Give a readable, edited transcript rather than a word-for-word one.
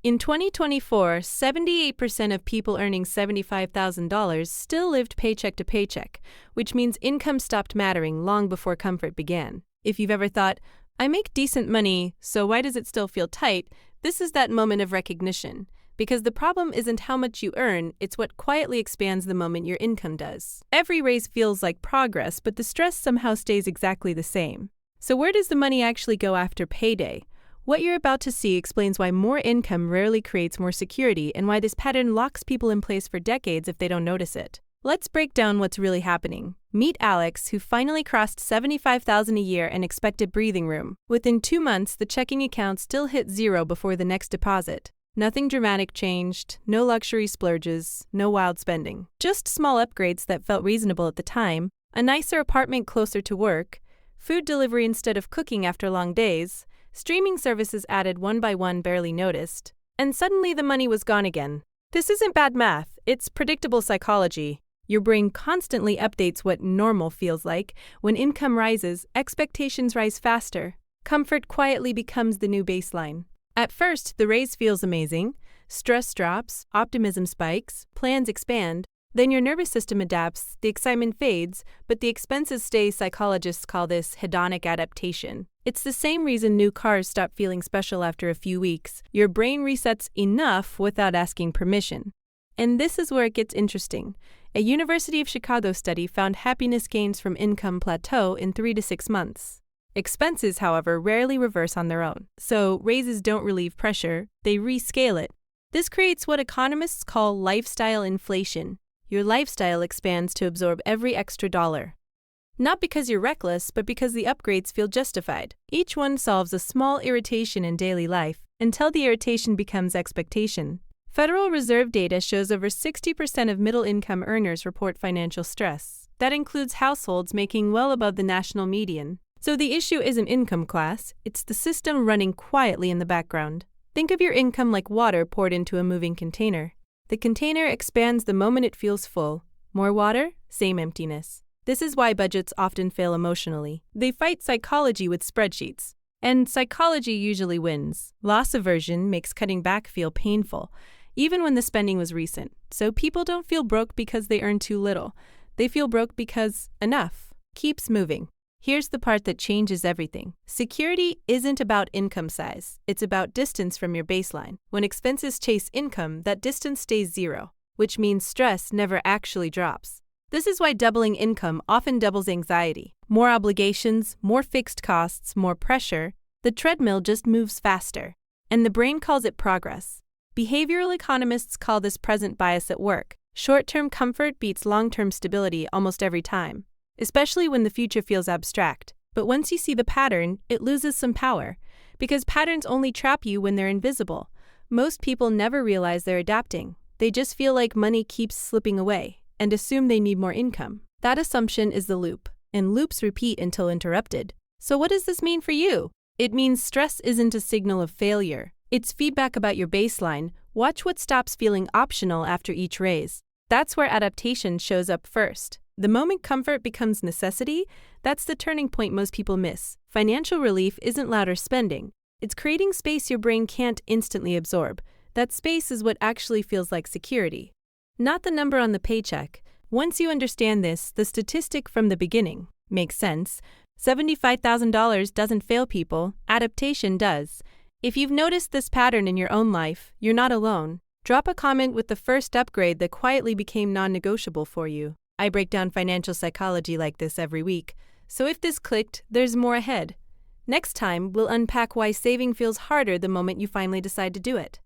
In 2024, 78% of people earning $75,000 still lived paycheck to paycheck, which means income stopped mattering long before comfort began. If you've ever thought, I make decent money, so why does it still feel tight? This is that moment of recognition. Because the problem isn't how much you earn, it's what quietly expands the moment your income does. Every raise feels like progress, but the stress somehow stays exactly the same. So where does the money actually go after payday? What you're about to see explains why more income rarely creates more security and why this pattern locks people in place for decades if they don't notice it. Let's break down what's really happening. Meet Alex, who finally crossed $75,000 a year and expected breathing room. Within 2 months, the checking account still hit zero before the next deposit. Nothing dramatic changed, no luxury splurges, no wild spending. Just small upgrades that felt reasonable at the time, a nicer apartment closer to work, food delivery instead of cooking after long days, streaming services added one by one barely noticed, and suddenly the money was gone again. This isn't bad math, it's predictable psychology. Your brain constantly updates what normal feels like. When income rises, expectations rise faster. Comfort quietly becomes the new baseline. At first, the raise feels amazing. Stress drops, optimism spikes, plans expand. Then your nervous system adapts, the excitement fades, but the expenses stay. Psychologists call this hedonic adaptation. It's the same reason new cars stop feeling special after a few weeks. Your brain resets enough without asking permission. And this is where it gets interesting. A University of Chicago study found happiness gains from income plateau in 3 to 6 months. Expenses, however, rarely reverse on their own. So raises don't relieve pressure, they rescale it. This creates what economists call lifestyle inflation. Your lifestyle expands to absorb every extra dollar. Not because you're reckless, but because the upgrades feel justified. Each one solves a small irritation in daily life until the irritation becomes expectation. Federal Reserve data shows over 60% of middle-income earners report financial stress. That includes households making well above the national median. So the issue isn't income class, it's the system running quietly in the background. Think of your income like water poured into a moving container. The container expands the moment it feels full. More water, same emptiness. This is why budgets often fail emotionally. They fight psychology with spreadsheets. And psychology usually wins. Loss aversion makes cutting back feel painful, even when the spending was recent. So people don't feel broke because they earn too little. They feel broke because enough keeps moving. Here's the part that changes everything. Security isn't about income size. It's about distance from your baseline. When expenses chase income, that distance stays zero, which means stress never actually drops. This is why doubling income often doubles anxiety. More obligations, more fixed costs, more pressure. The treadmill just moves faster. And the brain calls it progress. Behavioral economists call this present bias at work. Short-term comfort beats long-term stability almost every time, especially when the future feels abstract. But once you see the pattern, it loses some power, because patterns only trap you when they're invisible. Most people never realize they're adapting. They just feel like money keeps slipping away and assume they need more income. That assumption is the loop, and loops repeat until interrupted. So what does this mean for you? It means stress isn't a signal of failure. It's feedback about your baseline. Watch what stops feeling optional after each raise. That's where adaptation shows up first. The moment comfort becomes necessity, that's the turning point most people miss. Financial relief isn't louder spending. It's creating space your brain can't instantly absorb. That space is what actually feels like security, not the number on the paycheck. Once you understand this, the statistic from the beginning makes sense. $75,000 doesn't fail people, adaptation does. If you've noticed this pattern in your own life, you're not alone. Drop a comment with the first upgrade that quietly became non-negotiable for you. I break down financial psychology like this every week, so if this clicked, there's more ahead. Next time, we'll unpack why saving feels harder the moment you finally decide to do it.